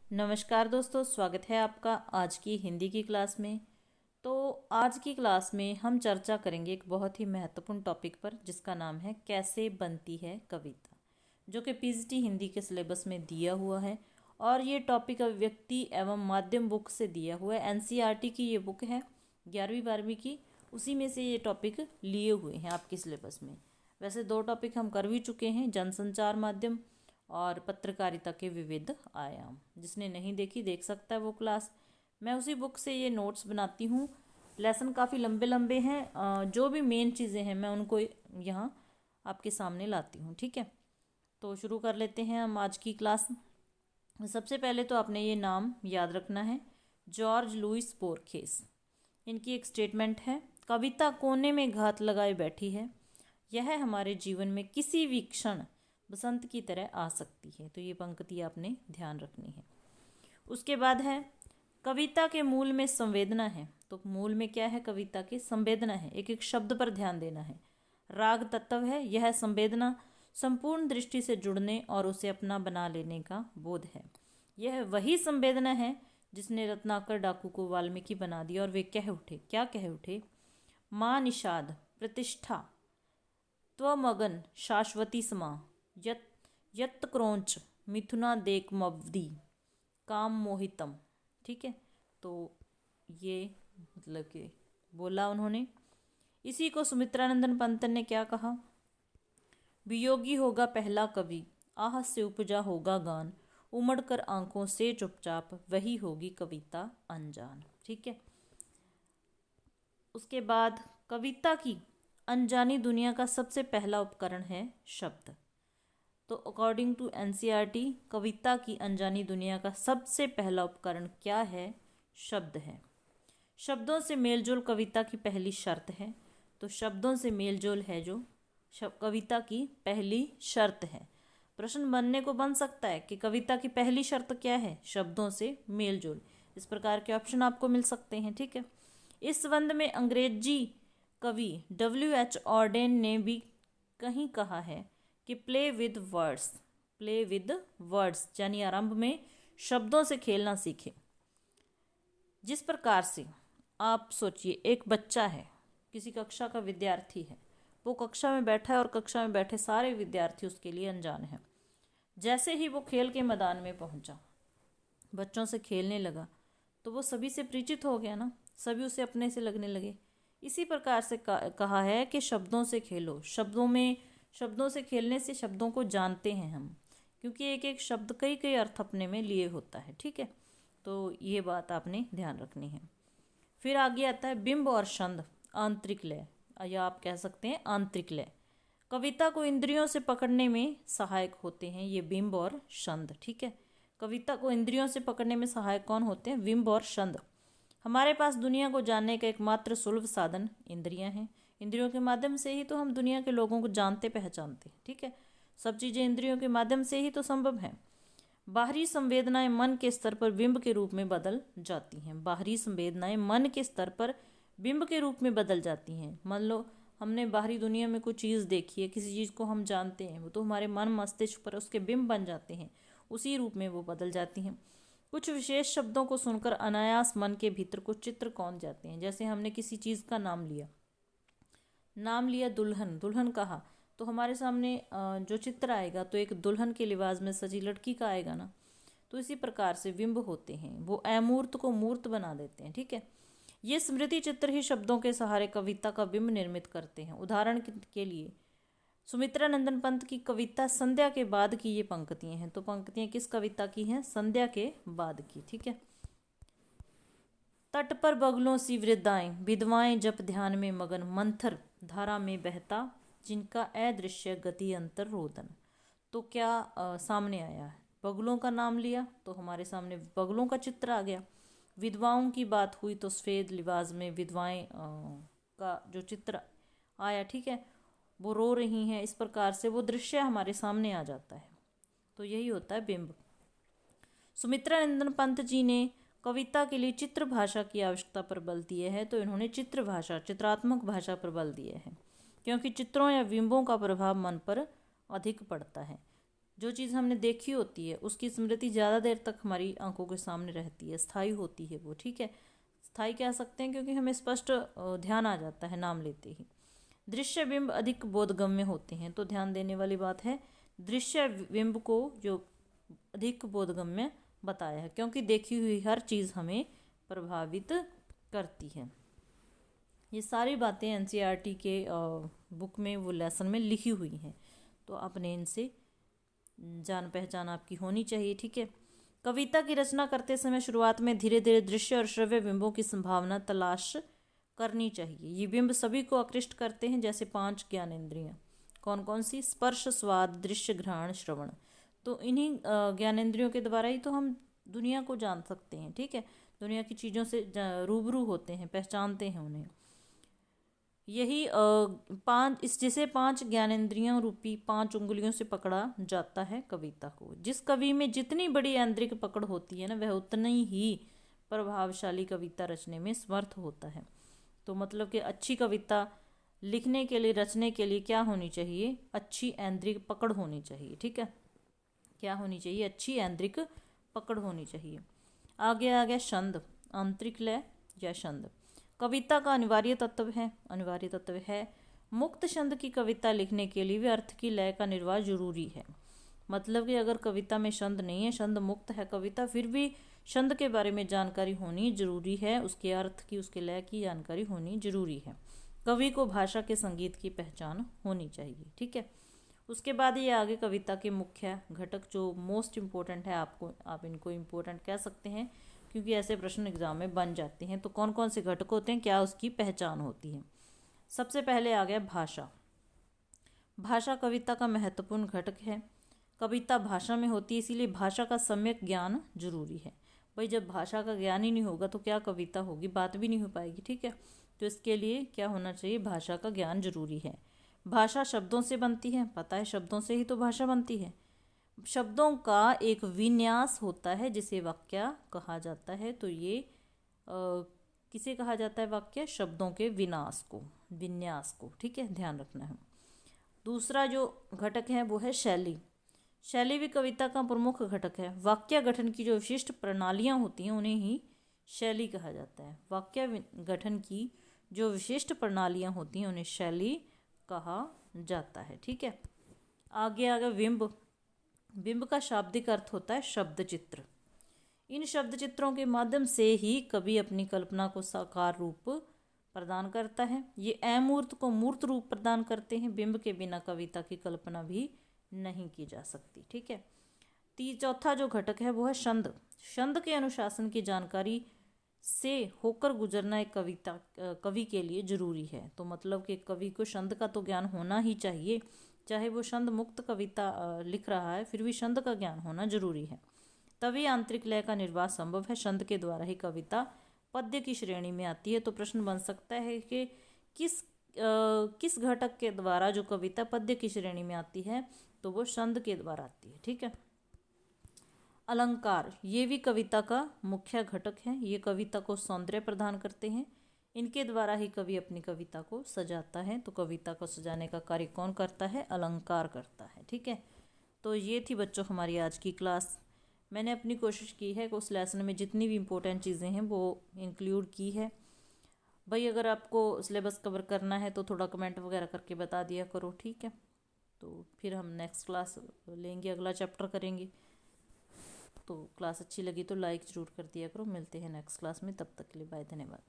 नमस्कार दोस्तों, स्वागत है आपका आज की हिंदी की क्लास में। तो आज की क्लास में हम चर्चा करेंगे एक बहुत ही महत्वपूर्ण टॉपिक पर, जिसका नाम है कैसे बनती है कविता, जो कि पीजीटी हिंदी के सिलेबस में दिया हुआ है। और ये टॉपिक व्यक्ति एवं माध्यम बुक से दिया हुआ है। एनसीईआरटी की ये बुक है 11वीं 12वीं की, उसी में से ये टॉपिक लिए हुए हैं आपके सिलेबस में। वैसे दो टॉपिक हम कर भी चुके हैं, जनसंचार माध्यम और पत्रकारिता के विविध आयाम। जिसने नहीं देखी देख सकता है वो क्लास। मैं उसी बुक से ये नोट्स बनाती हूँ। लेसन काफ़ी लंबे लंबे हैं, जो भी मेन चीज़ें हैं मैं उनको यहाँ आपके सामने लाती हूँ। ठीक है, तो शुरू कर लेते हैं हम आज की क्लास। सबसे पहले तो आपने ये नाम याद रखना है, जॉर्ज लुइस बोर्खेस। इनकी एक स्टेटमेंट है, कविता कोने में घात लगाए बैठी है, यह हमारे जीवन में किसी भी क्षण बसंत की तरह आ सकती है। तो ये पंक्ति आपने ध्यान रखनी है। उसके बाद है, कविता के मूल में संवेदना है। तो मूल में क्या है? कविता की संवेदना है। एक एक शब्द पर ध्यान देना है। राग तत्व है, यह संवेदना संपूर्ण दृष्टि से जुड़ने और उसे अपना बना लेने का बोध है। यह वही संवेदना है जिसने रत्नाकर डाकू को वाल्मीकि बना दिया। और वे कह उठे, क्या कह उठे? माँ निषाद प्रतिष्ठा त्वमगन शाश्वती समा, यत यत क्रोंच मिथुना देक मवदी काम मोहितम। ठीक है, तो ये मतलब कि बोला उन्होंने। इसी को सुमित्रानंदन पंत ने क्या कहा? वियोगी होगा पहला कवि, आह से उपजा होगा गान, उमड़कर आंखों से चुपचाप वही होगी कविता अनजान। ठीक है, उसके बाद कविता की अनजानी दुनिया का सबसे पहला उपकरण है शब्द। तो अकॉर्डिंग टू एनसीईआरटी कविता की अनजानी दुनिया का सबसे पहला उपकरण क्या है? शब्द है। शब्दों से मेलजोल कविता की पहली शर्त है। तो शब्दों से मेलजोल है जो कविता की पहली शर्त है। प्रश्न बनने को बन सकता है कि कविता की पहली शर्त क्या है? शब्दों से मेलजोल। इस प्रकार के ऑप्शन आपको मिल सकते हैं। ठीक है, इस संबंध में अंग्रेजी कवि W.H. ऑर्डेन ने भी कहीं कहा है कि play with words, play with words यानी आरंभ में शब्दों से खेलना सीखें। जिस प्रकार से आप सोचिए, एक बच्चा है, किसी कक्षा का विद्यार्थी है, वो कक्षा में बैठा है और कक्षा में बैठे सारे विद्यार्थी उसके लिए अनजान हैं। जैसे ही वो खेल के मैदान में पहुंचा, बच्चों से खेलने लगा, तो वो सभी से परिचित हो गया ना, सभी उसे अपने से लगने लगे। इसी प्रकार से कहा है कि शब्दों से खेलो। शब्दों से खेलने से शब्दों को जानते हैं हम, क्योंकि एक एक शब्द कई कई अर्थ अपने में लिए होता है। ठीक है, तो ये बात आपने ध्यान रखनी है। फिर आगे आता है बिंब और छंद, आंतरिक लय, या आप कह सकते हैं आंतरिक लय। कविता को इंद्रियों से पकड़ने में सहायक होते हैं ये बिंब और छंद। ठीक है, कविता को इंद्रियों से पकड़ने में सहायक कौन होते हैं? बिंब और छंद। हमारे पास दुनिया को जानने का एकमात्र सुलभ साधन इंद्रियां हैं। इंद्रियों के माध्यम से ही तो हम दुनिया के लोगों को जानते पहचानते हैं। ठीक है, सब चीज़ें इंद्रियों के माध्यम से ही तो संभव है। बाहरी संवेदनाएं मन के स्तर पर बिंब के रूप में बदल जाती हैं। बाहरी संवेदनाएं मन के स्तर पर बिंब के रूप में बदल जाती हैं। मान लो हमने बाहरी दुनिया में कोई चीज़ देखी है, किसी चीज़ को हम जानते हैं, वो तो हमारे मन मस्तिष्क पर उसके बिंब बन जाते हैं, उसी रूप में वो बदल जाती हैं। कुछ विशेष शब्दों को सुनकर अनायास मन के भीतर कुछ चित्र कौन जाते हैं। जैसे हमने किसी चीज़ का नाम लिया दुल्हन, दुल्हन कहा, तो हमारे सामने जो चित्र आएगा तो एक दुल्हन के लिबास में सजी लड़की का आएगा ना। तो इसी प्रकार से बिंब होते हैं, वो अमूर्त को मूर्त बना देते हैं। ठीक है, ये स्मृति चित्र ही शब्दों के सहारे कविता का बिंब निर्मित करते हैं। उदाहरण के लिए सुमित्रानंदन पंत की कविता संध्या के बाद की ये पंक्तियां हैं। तो पंक्तियां किस कविता की हैं? संध्या के बाद की। ठीक है, तट पर बगलों सी वृद्धाएं विधवाएं जप ध्यान में मगन, मंथर धारा में बहता जिनका अदृश्य गति अंतर रोदन। तो क्या सामने आया है? बगलों का नाम लिया तो हमारे सामने बगलों का चित्र आ गया। विधवाओं की बात हुई तो सफ़ेद लिबास में विधवाएं का जो चित्र आया, ठीक है, वो रो रही हैं। इस प्रकार से वो दृश्य हमारे सामने आ जाता है। तो यही होता है बिंब। सुमित्रानंदन पंत जी ने कविता के लिए चित्र भाषा की आवश्यकता पर बल दिया है। तो इन्होंने चित्र भाषा, चित्रात्मक भाषा पर बल दिया है, क्योंकि चित्रों या बिंबों का प्रभाव मन पर अधिक पड़ता है। जो चीज़ हमने देखी होती है उसकी स्मृति ज़्यादा देर तक हमारी आंखों के सामने रहती है, स्थायी होती है वो, ठीक है। स्थायी कह सकते हैं क्योंकि हमें स्पष्ट ध्यान आ जाता है नाम लेते ही। दृश्य बिंब अधिक बोधगम्य होते हैं, तो ध्यान देने वाली बात है, दृश्य बिंब को जो अधिक बोधगम्य बताया है, क्योंकि देखी हुई हर चीज़ हमें प्रभावित करती है। ये सारी बातें एनसीईआरटी के बुक में, वो लेसन में लिखी हुई हैं, तो आपने इनसे जान पहचान आपकी होनी चाहिए, ठीक है। कविता की रचना करते समय शुरुआत में धीरे धीरे दृश्य और श्रव्य बिंबों की संभावना तलाश करनी चाहिए। ये बिंब सभी को आकृष्ट करते हैं, जैसे 5 ज्ञानेंद्रियाँ। कौन कौन सी? स्पर्श, स्वाद, दृश्य, घ्राण, श्रवण। तो इन्हीं ज्ञानेंद्रियों के द्वारा ही तो हम दुनिया को जान सकते हैं, ठीक है। दुनिया की चीज़ों से रूबरू होते हैं, पहचानते हैं उन्हें। यही जिसे 5 ज्ञानेंद्रियों रूपी 5 उंगलियों से पकड़ा जाता है कविता को। जिस कवि में जितनी बड़ी ऐन्द्रिक पकड़ होती है ना, वह उतनी ही प्रभावशाली कविता रचने में समर्थ होता है। तो मतलब कि अच्छी कविता लिखने के लिए, रचने के लिए क्या होनी चाहिए? अच्छी ऐन्द्रिक पकड़ होनी चाहिए, ठीक है। क्या होनी चाहिए? अच्छी ऐन्द्रिक पकड़ होनी चाहिए। आगे आ गया छंद, आंतरिक लय या छंद। कविता का अनिवार्य तत्व है। मुक्त छंद की कविता लिखने के लिए भी अर्थ की लय का निर्वाह जरूरी है। मतलब कि अगर कविता में छंद नहीं है, छंद मुक्त है कविता, फिर भी छंद के बारे में जानकारी होनी जरूरी है, उसके अर्थ की, उसके लय की जानकारी होनी जरूरी है। कवि को भाषा के संगीत की पहचान होनी चाहिए, ठीक है। उसके बाद ये आगे कविता के मुख्य घटक जो मोस्ट इम्पोर्टेंट है, आप इनको इम्पोर्टेंट कह सकते हैं क्योंकि ऐसे प्रश्न एग्जाम में बन जाते हैं। तो कौन कौन से घटक होते हैं, क्या उसकी पहचान होती है? सबसे पहले आ गया भाषा। भाषा कविता का महत्वपूर्ण घटक है। कविता भाषा में होती है, इसीलिए भाषा का सम्यक ज्ञान जरूरी है। भाई जब भाषा का ज्ञान ही नहीं होगा तो क्या कविता होगी, बात भी नहीं हो पाएगी, ठीक है। तो इसके लिए क्या होना चाहिए? भाषा का ज्ञान जरूरी है। भाषा शब्दों से बनती है, पता है, शब्दों से ही तो भाषा बनती है। शब्दों का एक विन्यास होता है जिसे वाक्य कहा जाता है। तो ये किसे कहा जाता है वाक्य? शब्दों के विन्यास को, ठीक है, ध्यान रखना है। दूसरा जो घटक है वो है शैली। शैली भी कविता का प्रमुख घटक है। वाक्य गठन की जो विशिष्ट प्रणालियाँ होती हैं उन्हें ही शैली कहा जाता है। वाक्य गठन की जो विशिष्ट प्रणालियाँ होती हैं उन्हें शैली कहा जाता है, ठीक है। आगे आगे बिंब। बिंब का शाब्दिक अर्थ होता है शब्द चित्र। इन शब्द चित्रों के माध्यम से ही कवि अपनी कल्पना को साकार रूप प्रदान करता है। ये अमूर्त को मूर्त रूप प्रदान करते हैं। बिंब के बिना कविता की कल्पना भी नहीं की जा सकती, ठीक है। चौथा जो घटक है वो है छंद। छंद के अनुशासन की जानकारी से होकर गुजरना एक कवि के लिए जरूरी है। तो मतलब कि कवि को छंद का तो ज्ञान होना ही चाहिए, चाहे वो छंद मुक्त कविता लिख रहा है, फिर भी छंद का ज्ञान होना जरूरी है। तभी आंतरिक लय का निर्वाह संभव है। छंद के द्वारा ही कविता पद्य की श्रेणी में आती है। तो प्रश्न बन सकता है कि किस घटक के द्वारा जो कविता पद्य की श्रेणी में आती है? तो वो छंद के द्वारा आती है, ठीक है। अलंकार, ये भी कविता का मुख्य घटक है। ये कविता को सौंदर्य प्रदान करते हैं। इनके द्वारा ही कवि अपनी कविता को सजाता है। तो कविता को सजाने का कार्य कौन करता है? अलंकार करता है, ठीक है। तो ये थी बच्चों हमारी आज की क्लास। मैंने अपनी कोशिश की है कि उस लेसन में जितनी भी इम्पोर्टेंट चीज़ें हैं वो इंक्लूड की है। भाई अगर आपको सिलेबस कवर करना है तो थोड़ा कमेंट वगैरह करके बता दिया करो, ठीक है। तो फिर हम नेक्स्ट क्लास लेंगे, अगला चैप्टर करेंगे। तो क्लास अच्छी लगी तो लाइक ज़रूर कर दिया करो। मिलते हैं नेक्स्ट क्लास में, तब तक के लिए बाय, धन्यवाद।